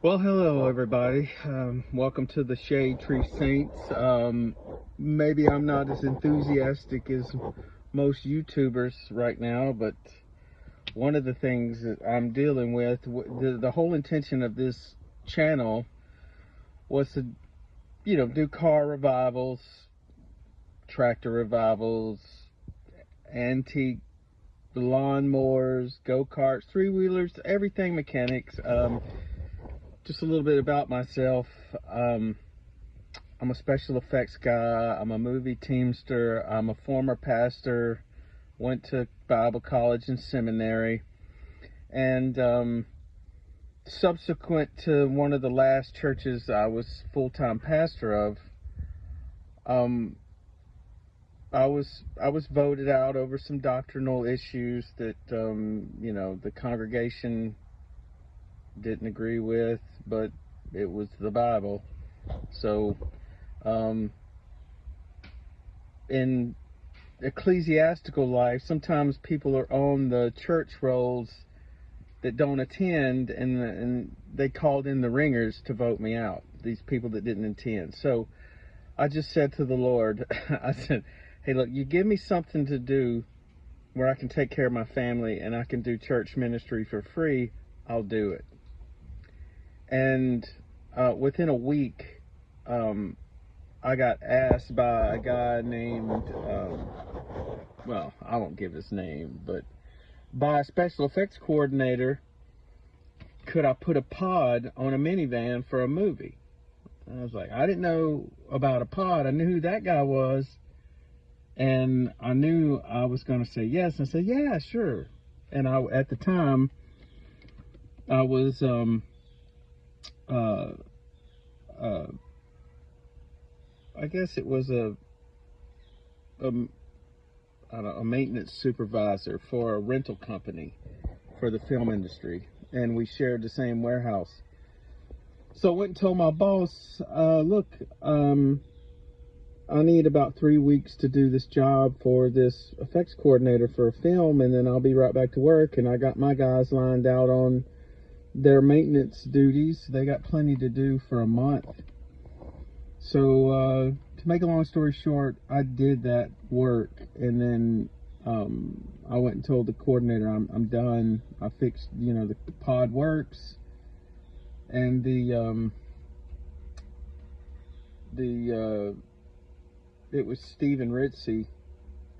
Well, hello everybody. Welcome to the Shade Tree Saints. Maybe I'm not as enthusiastic as most YouTubers right now, but one of the things that I'm dealing with, the whole intention of this channel was to, do car revivals, tractor revivals, antique lawnmowers, go-karts, three-wheelers, everything mechanics. Just a little bit about myself. I'm a special effects guy. I'm a movie teamster. I'm a former pastor. Went to Bible college and seminary. And subsequent to one of the last churches I was full-time pastor of, um, I was voted out over some doctrinal issues that the congregation didn't agree with, but it was the Bible. So in ecclesiastical life, sometimes people are on the church rolls that don't attend, and they called in the ringers to vote me out, these people that didn't attend. So I just said to the Lord, I said, hey, look, you give me something to do where I can take care of my family and I can do church ministry for free, I'll do it. And within a week, I got asked by a guy named, well, I won't give his name, but by a special effects coordinator, could I put a pod on a minivan for a movie? And I was like, I didn't know about a pod. I knew who that guy was, and I knew I was going to say yes. And I said, yeah, sure. And at the time, I was I guess it was a maintenance supervisor for a rental company for the film industry, and we shared the same warehouse. So I went and told my boss, look, I need about 3 weeks to do this job for this effects coordinator for a film, and then I'll be right back to work. And I got my guys lined out on their maintenance duties. They got plenty to do for a month. So to make a long story short, I did that work, and then I went and told the coordinator I'm done. I fixed, the pod works, and it was Stephen Ritzy.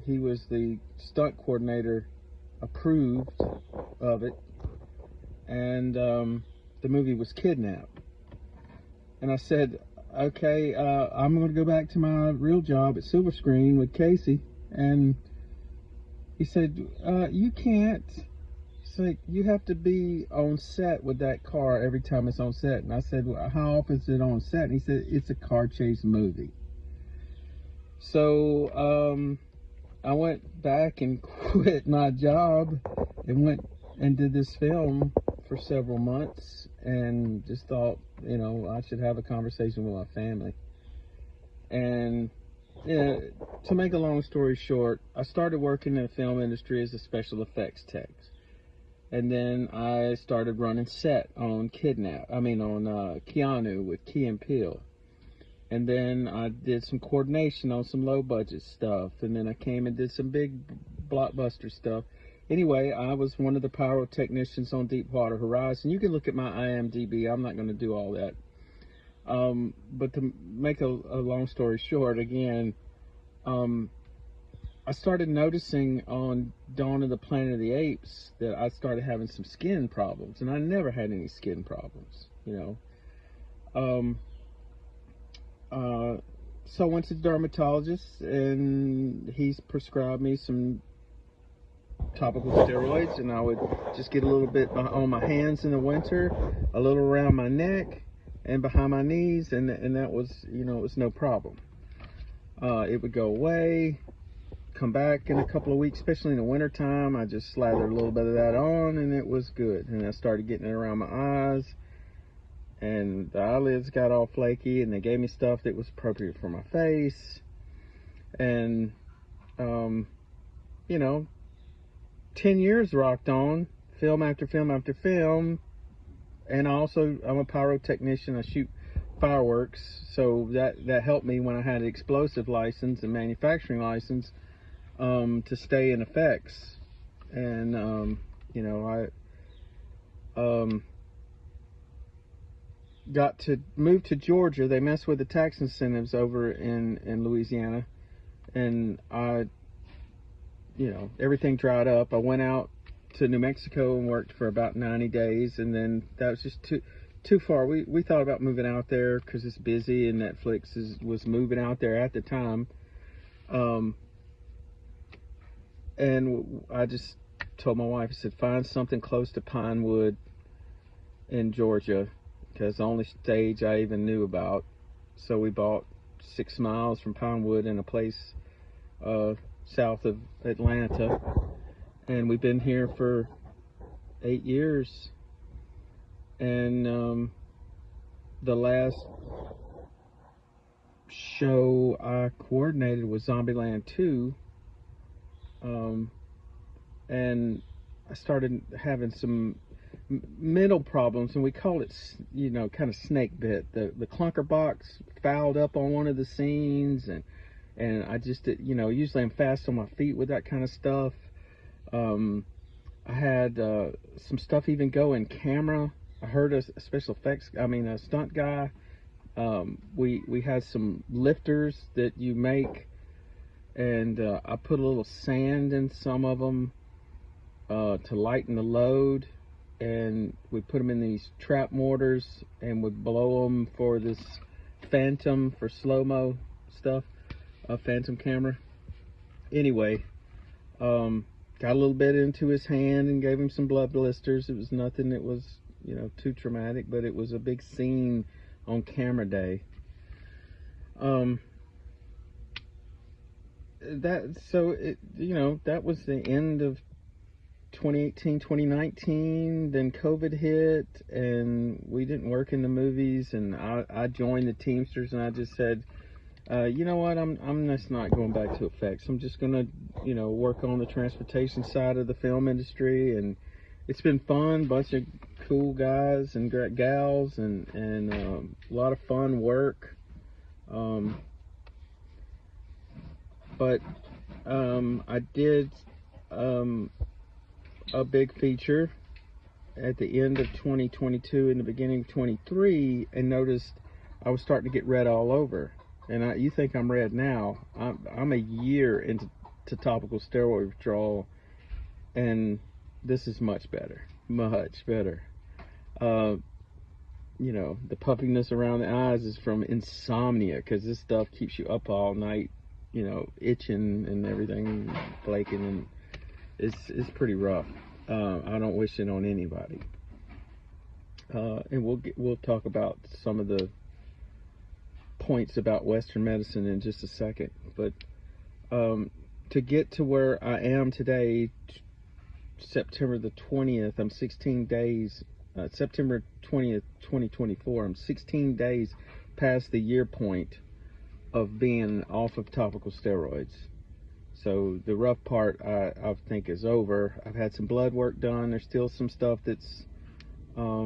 He was the stunt coordinator, approved of it, and the movie was Kidnapped. And I said, okay, I'm going to go back to my real job at Silver Screen with Casey. And he said, you can't. It's like, you have to be on set with that car every time it's on set. And I said, well, how often is it on set? And he said, it's a car chase movie. So I went back and quit my job and went and did this film for several months, and just thought, I should have a conversation with my family. And to make a long story short, I started working in the film industry as a special effects tech, and then I started running set on Keanu with Key and Peele. And then I did some coordination on some low budget stuff, and then I came and did some big blockbuster stuff. Anyway, I was one of the pyro technicians on Deepwater Horizon. You can look at my IMDb. I'm not going to do all that. But to make a long story short, again, I started noticing on Dawn of the Planet of the Apes that I started having some skin problems, and I never had any skin problems, So I went to the dermatologist, and he's prescribed me some topical steroids, and I would just get a little bit on my hands in the winter, a little around my neck and behind my knees, and that was, it was no problem. It would go away, come back in a couple of weeks, especially in the winter time. I just slathered a little bit of that on, and it was good. And I started getting it around my eyes, and the eyelids got all flaky, and they gave me stuff that was appropriate for my face. And 10 years rocked on, film after film after film, and I'm a pyrotechnician. I shoot fireworks, so that helped me when I had an explosive license and manufacturing license, to stay in effects. And you know, I got to move to Georgia. They messed with the tax incentives over in Louisiana, and you know, everything dried up. I went out to New Mexico and worked for about 90 days, and then that was just too far. We thought about moving out there because it's busy, and Netflix was moving out there at the time. And I just told my wife, I said, find something close to Pinewood in Georgia, because the only stage I even knew about. So we bought 6 miles from Pinewood in a place south of Atlanta, and we've been here for 8 years. And the last show I coordinated was Zombieland 2, and I started having some mental problems, and we called it, you know, kind of snake bit. The clunker box fouled up on one of the scenes, and I just, you know, usually I'm fast on my feet with that kind of stuff. I had some stuff even go in camera. I heard a special effects, a stunt guy. We had some lifters that you make, and I put a little sand in some of them to lighten the load, and we put them in these trap mortars and would blow them for this phantom, for slow-mo stuff, a phantom camera. Anyway, got a little bit into his hand and gave him some blood blisters. It was nothing that was, you know, too traumatic, but it was a big scene on camera day. That was the end of 2018, 2019. Then COVID hit, and we didn't work in the movies, and I joined the Teamsters, and I just said, you know what, I'm just not going back to effects. I'm just gonna, you know, work on the transportation side of the film industry, and it's been fun. Bunch of cool guys and gals, and a lot of fun work. But I did a big feature at the end of 2022 and the beginning of 23, and noticed I was starting to get red all over. And you think I'm red now? I'm a year into topical steroid withdrawal, and this is much better, much better. You know, the puffiness around the eyes is from insomnia, because this stuff keeps you up all night, you know, itching and everything, flaking, and it's pretty rough. I don't wish it on anybody. And we'll talk about some of the points about Western medicine in just a second. But to get to where I am today, September the 20th, I'm 16 days, September 20th, 2024, I'm 16 days past the year point of being off of topical steroids. So the rough part, I think, is over. I've had some blood work done. There's still some stuff that's, let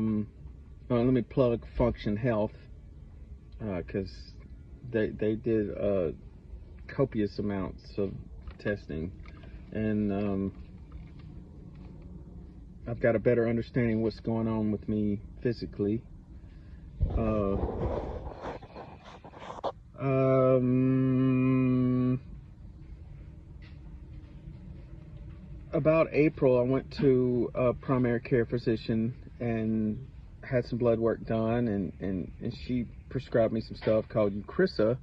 me plug Function Health, because they did copious amounts of testing, and I've got a better understanding what's going on with me physically. About April, I went to a primary care physician and had some blood work done, and she prescribed me some stuff called UCisa,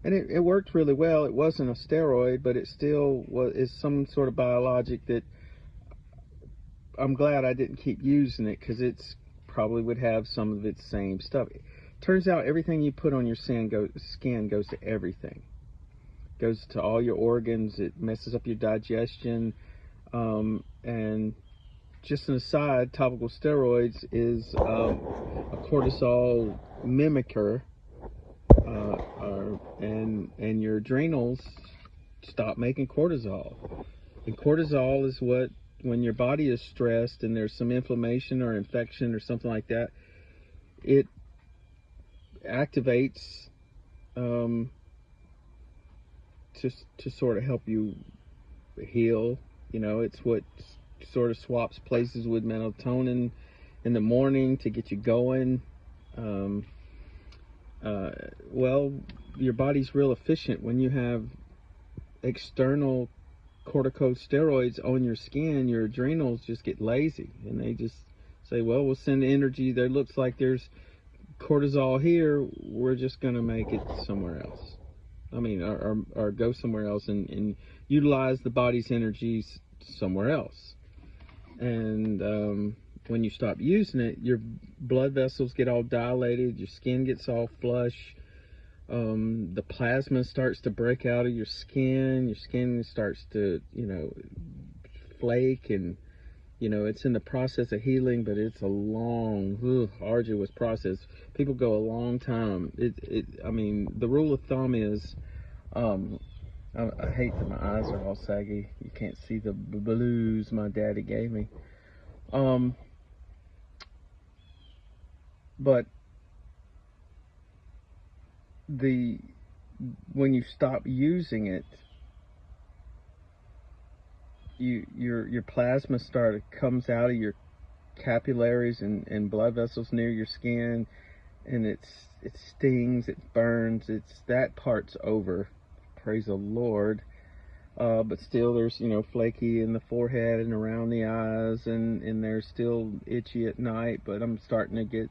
and it worked really well. It wasn't a steroid, but it still is some sort of biologic that I'm glad I didn't keep using it, because it's probably would have some of its same stuff. Turns out everything you put on your skin goes to everything. Goes to all your organs. It messes up your digestion. And just an aside, topical steroids is a cortisol mimicker, and your adrenals stop making cortisol. And cortisol is what when your body is stressed and there's some inflammation or infection or something like that, it activates to sort of help you heal. You know, it's what sort of swaps places with melatonin in the morning to get you going. Well, your body's real efficient when you have external corticosteroids on your skin. Your adrenals just get lazy and they just say, well, we'll send energy. There looks like there's cortisol here, we're just going to make it somewhere else. I mean, or go somewhere else and utilize the body's energies somewhere else. And when you stop using it, your blood vessels get all dilated, your skin gets all flush, the plasma starts to break out of your skin starts to, flake, and it's in the process of healing, but it's a long, arduous process. People go a long time. I mean, the rule of thumb is, I hate that my eyes are all saggy. You can't see the blues my daddy gave me. But when you stop using it, your plasma comes out of your capillaries and blood vessels near your skin, and it stings, it burns. That part's over, praise the Lord. But still, there's flaky in the forehead and around the eyes, and they're still itchy at night. But I'm starting to get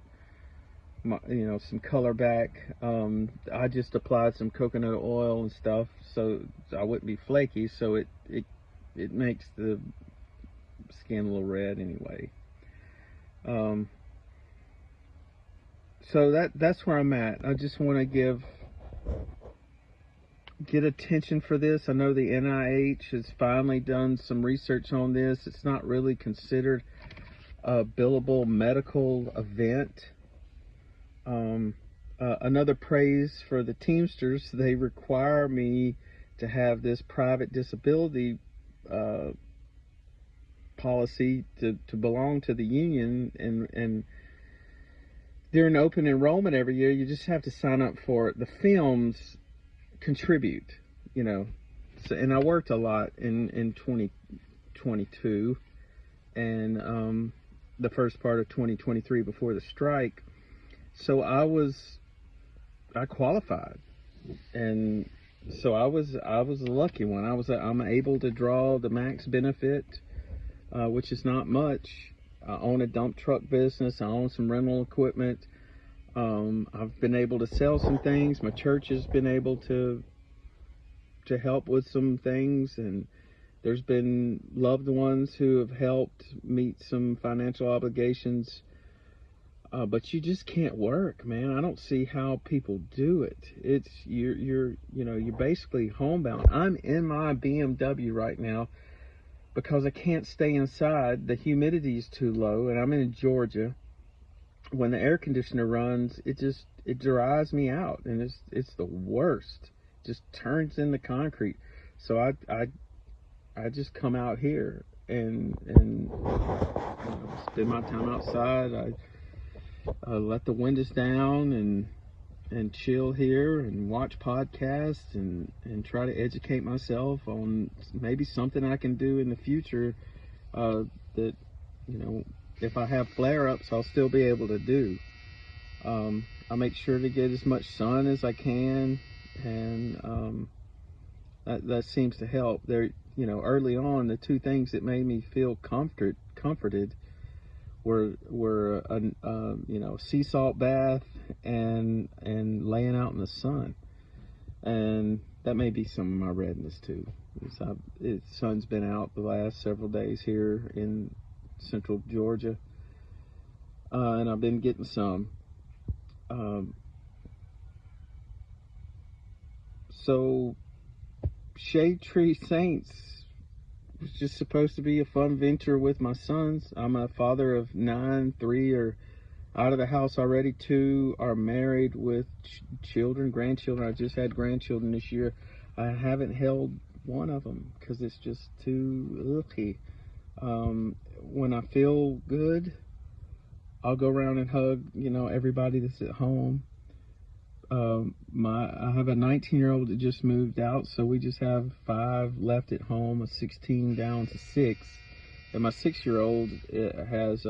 some color back. I just applied some coconut oil and stuff so I wouldn't be flaky. So it makes the skin a little red anyway. So that's where I'm at. I just want to get attention for this. I know the NIH has finally done some research on this. It's not really considered a billable medical event. Another praise for the Teamsters. They require me to have this private disability policy to belong to the union, and during open enrollment every year, you just have to sign up for it. The films contribute, so, and I worked a lot in 2022 and the first part of 2023 before the strike. So I qualified, and so I was a lucky one. I'm able to draw the max benefit, which is not much. I own a dump truck business. I own some rental equipment. I've been able to sell some things. My church has been able to help with some things, and there's been loved ones who have helped meet some financial obligations. But you just can't work, man. I don't see how people do it. It's you're basically homebound. I'm in my BMW right now because I can't stay inside. The humidity is too low, and I'm in Georgia. When the air conditioner runs, it dries me out, and it's the worst. It just turns into concrete. So I just come out here and spend my time outside. I let the windows down and chill here and watch podcasts and try to educate myself on maybe something I can do in the future that if I have flare-ups, I'll still be able to do. I make sure to get as much sun as I can, and that seems to help. There, early on, the two things that made me feel comforted were a sea salt bath and laying out in the sun, and that may be some of my redness too. The sun's been out the last several days here in central Georgia, and I've been getting some. So Shade Tree Saints was just supposed to be a fun venture with my sons. I'm a father of 9, 3 are out of the house already, 2 are married with grandchildren. I just had grandchildren this year. I haven't held one of them because it's just too icky. When I feel good, I'll go around and hug, everybody that's at home. I have a 19-year-old that just moved out, so we just have 5 left at home, a 16 down to 6. And my 6-year-old has,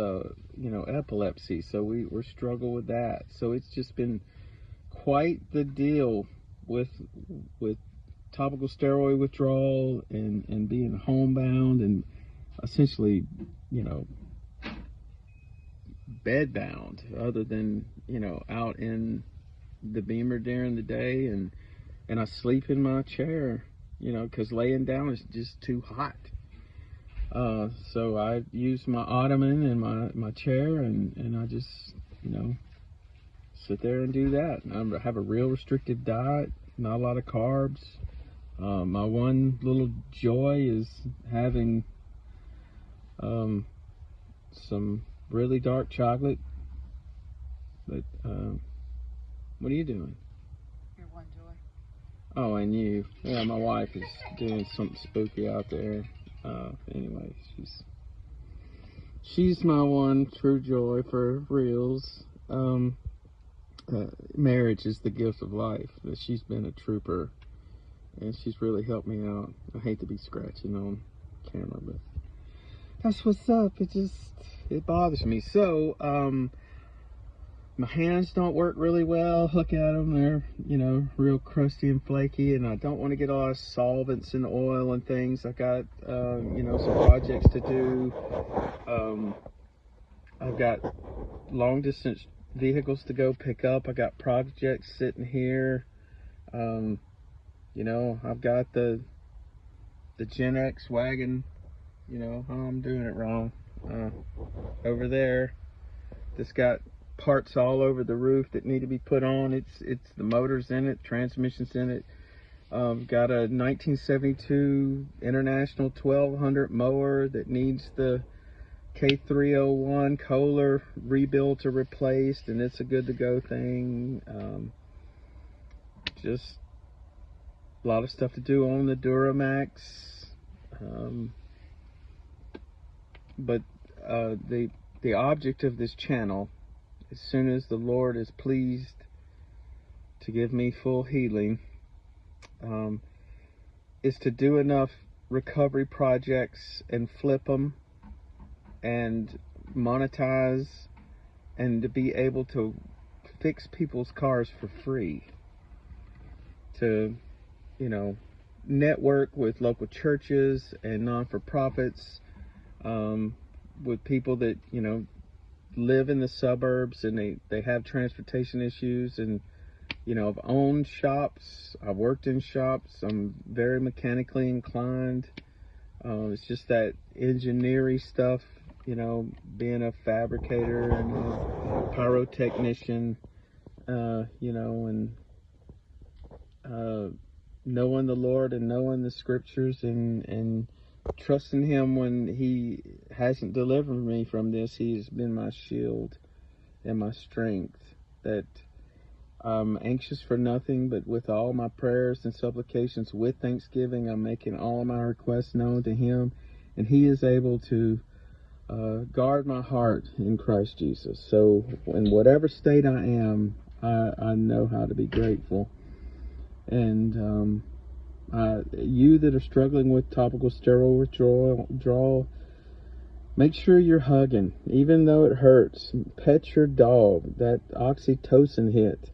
epilepsy, so we're struggle with that. So it's just been quite the deal with topical steroid withdrawal and being homebound and essentially, bedbound, other than, out in the Beamer during the day, and I sleep in my chair, because laying down is just too hot. So I use my ottoman and my chair, and I just, sit there and do that. And I have a real restricted diet, not a lot of carbs. My one little joy is having some really dark chocolate. But what are you doing? Your one joy. Oh, and you. Yeah, my wife is doing something spooky out there. Anyway, she's my one true joy for reals. Marriage is the gift of life. She's been a trooper, and she's really helped me out. I hate to be scratching on camera, but that's what's up. It bothers me. So, my hands don't work really well. Look at them. They're, real crusty and flaky, and I don't want to get a lot of solvents and oil and things. I got, some projects to do. I've got long distance vehicles to go pick up. I got projects sitting here. I've got the Gen X wagon. I'm doing it wrong. Over there, it's got parts all over the roof that need to be put on. It's the motors in it, transmissions in it. Got a 1972 International 1200 mower that needs the K301 Kohler rebuilt or replaced, and it's a good to go thing. Just a lot of stuff to do on the Duramax. But the object of this channel, as soon as the Lord is pleased to give me full healing, is to do enough recovery projects and flip them and monetize, and to be able to fix people's cars for free, to network with local churches and non-for-profits, with people that live in the suburbs, and they have transportation issues. And I've owned shops, I've worked in shops, I'm very mechanically inclined. It's just that engineering stuff, being a fabricator and a pyrotechnician, and knowing the Lord and knowing the scriptures and trusting Him when He hasn't delivered me from this. He has been my shield and my strength. That I'm anxious for nothing, but with all my prayers and supplications with thanksgiving, I'm making all my requests known to Him, and He is able to guard my heart in Christ Jesus. So in whatever state I am, I know how to be grateful. And you that are struggling with topical steroid withdrawal, make sure you're hugging, even though it hurts. Pet your dog. That oxytocin hit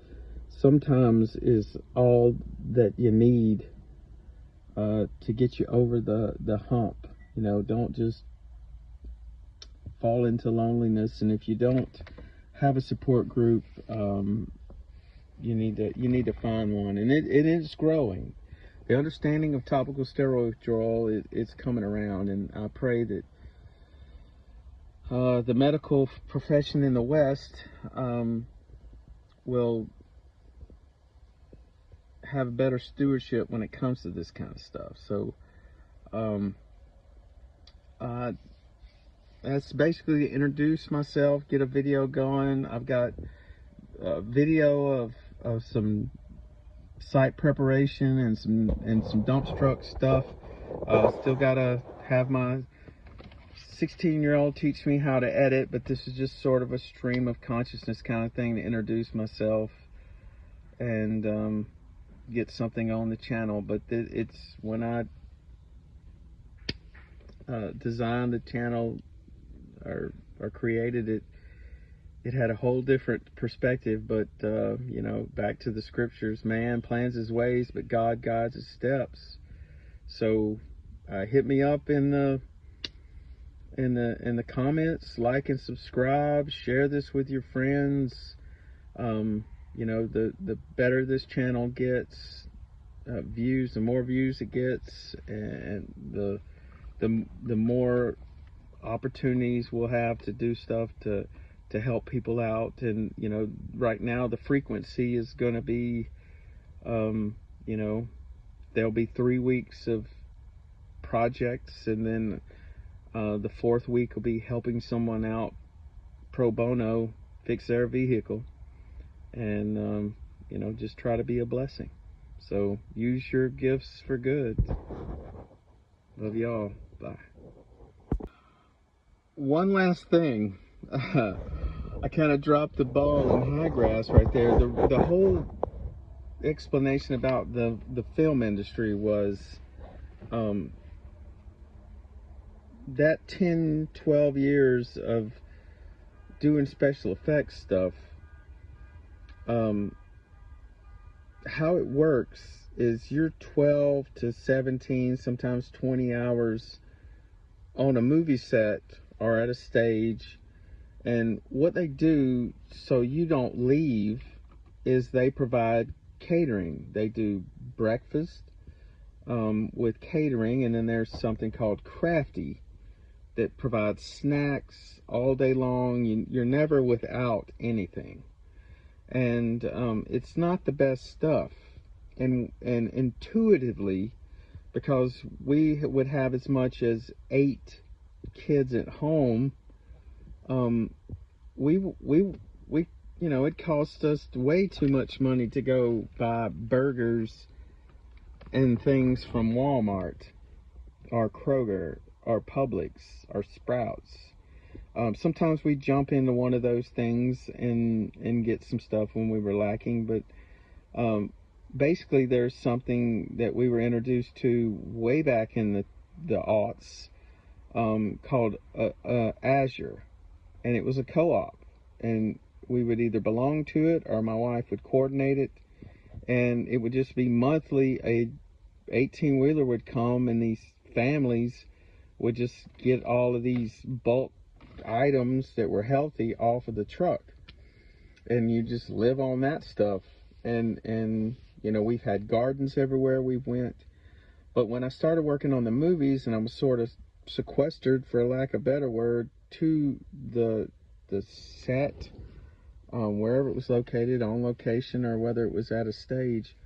sometimes is all that you need to get you over the hump. Don't just fall into loneliness. And if you don't have a support group, you need to find one, and it is growing. The understanding of topical steroid withdrawal is coming around, and I pray that the medical profession in the West will have better stewardship when it comes to this kind of stuff. So that's basically to introduce myself, get a video going. I've got a video of some site preparation and some dump truck stuff. Still gotta have my 16-year-old teach me how to edit, but this is just sort of a stream of consciousness kind of thing to introduce myself and get something on the channel. But it's when I designed the channel or created it, it had a whole different perspective. But you know, back to the scriptures, man plans his ways, but God guides his steps. So hit me up in the comments, like and subscribe, share this with your friends. You know, the better this channel gets views, the more views it gets, and the more opportunities we'll have to do stuff to help people out. And you know, right now the frequency is going to be you know, there'll be 3 weeks of projects, and then the 4th week will be helping someone out pro bono, fix their vehicle, and you know, just try to be a blessing. So use your gifts for good. Love y'all. Bye. One last thing. I kind of dropped the ball in high grass right there. The whole explanation about the film industry was that 10-12 years of doing special effects stuff. How it works is you're 12 to 17, sometimes 20 hours on a movie set or at a stage, and what they do so you don't leave is they provide catering. They do breakfast with catering, and then there's something called crafty that provides snacks all day long. You're never without anything, and it's not the best stuff. And intuitively, because we would have as much as 8 kids at home, we you know, it cost us way too much money to go buy burgers and things from Walmart or Kroger or Publix or Sprouts. Sometimes we jump into one of those things and get some stuff when we were lacking, but basically there's something that we were introduced to way back in the aughts called Azure, and it was a co-op, and we would either belong to it or my wife would coordinate it, and it would just be monthly. A 18-wheeler would come, and these families would just get all of these bulk items that were healthy off of the truck, and you just live on that stuff. And you know, we've had gardens everywhere we went. But when I started working on the movies, and I was sort of sequestered, for lack of a better word, to the set, wherever it was located, on location, or whether it was at a stage,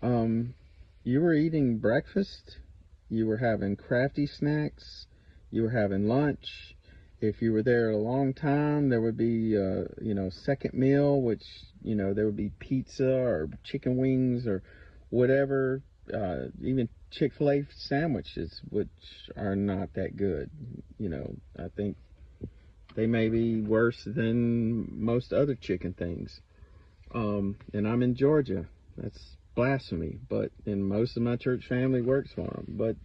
you were eating breakfast, you were having crafty snacks, you were having lunch. If you were there a long time, there would be you know, second meal, which, you know, there would be pizza or chicken wings or whatever, even Chick-fil-A sandwiches, which are not that good. You know, I think they may be worse than most other chicken things. And I'm in Georgia. That's blasphemy. But and most of my church family works for them. But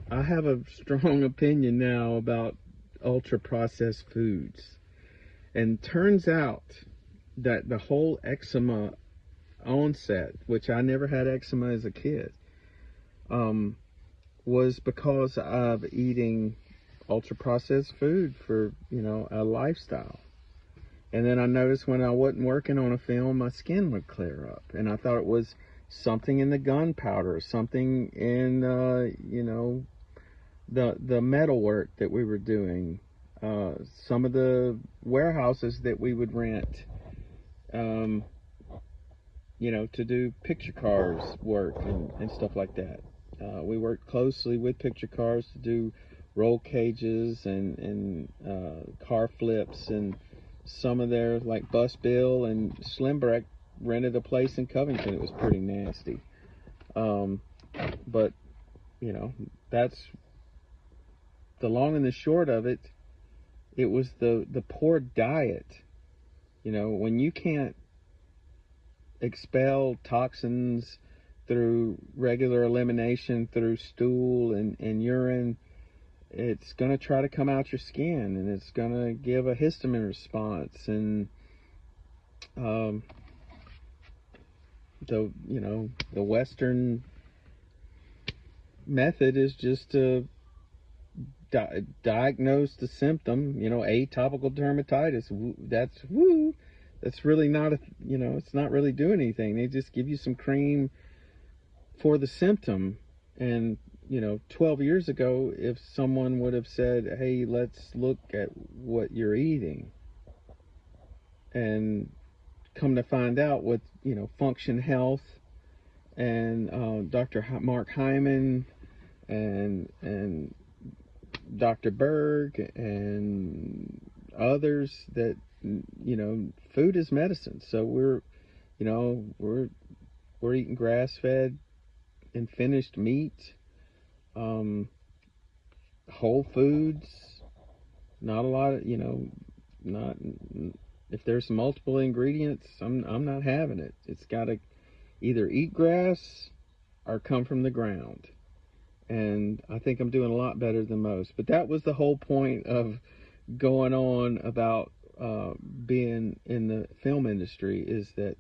I have a strong opinion now about ultra-processed foods. And turns out that the whole eczema onset, which I never had eczema as a kid, was because of eating ultra-processed food for, you know, a lifestyle. And then I noticed when I wasn't working on a film, my skin would clear up. And I thought it was something in the gunpowder, something in, you know, the metal work that we were doing, some of the warehouses that we would rent, you know, to do picture cars work and stuff like that. We worked closely with picture cars to do roll cages and car flips, and some of their, like Bus Bill and Slimbreck rented a place in Covington. It was pretty nasty. But, you know, that's the long and the short of it, it was the poor diet. You know, when you can't expel toxins through regular elimination through stool and urine, it's going to try to come out your skin, and it's going to give a histamine response. And the Western method is just to diagnose the symptom. You know, atopical dermatitis. That's really not it's not really doing anything. They just give you some cream for the symptom. And 12 years ago, if someone would have said, hey, let's look at what you're eating, and come to find out with, Function Health and Dr. Mark Hyman and Dr. Berg and others, that, food is medicine. So we're eating grass-fed and finished meat, whole foods, not a lot of, not, if there's multiple ingredients, I'm not having it. It's got to either eat grass or come from the ground. And I think I'm doing a lot better than most. But that was the whole point of going on about being in the film industry, is that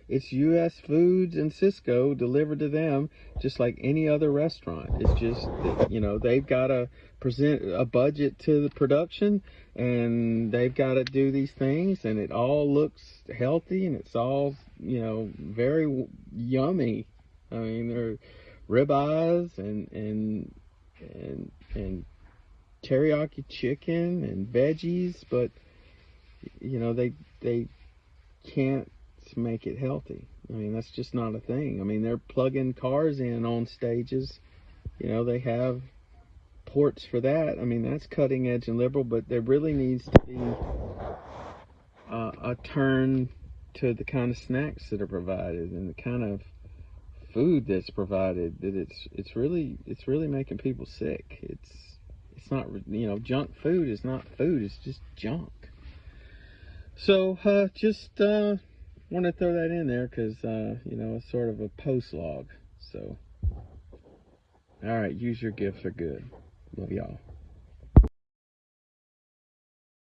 it's U.S. Foods and Cisco delivered to them just like any other restaurant. It's just that, they've got to present a budget to the production, and they've got to do these things, and it all looks healthy, and it's all, very yummy. I mean, there are ribeyes and teriyaki chicken and veggies, but they can't make it healthy. I mean, that's just not a thing. I mean, they're plugging cars in on stages. They have ports for that. I mean, that's cutting edge and liberal, but there really needs to be a turn to the kind of snacks that are provided and the kind of food that's provided, that it's really making people sick. It's not, junk food is not food, it's just junk. So just want to throw that in there because it's sort of a post log. So all right, use your gifts for good. Love y'all.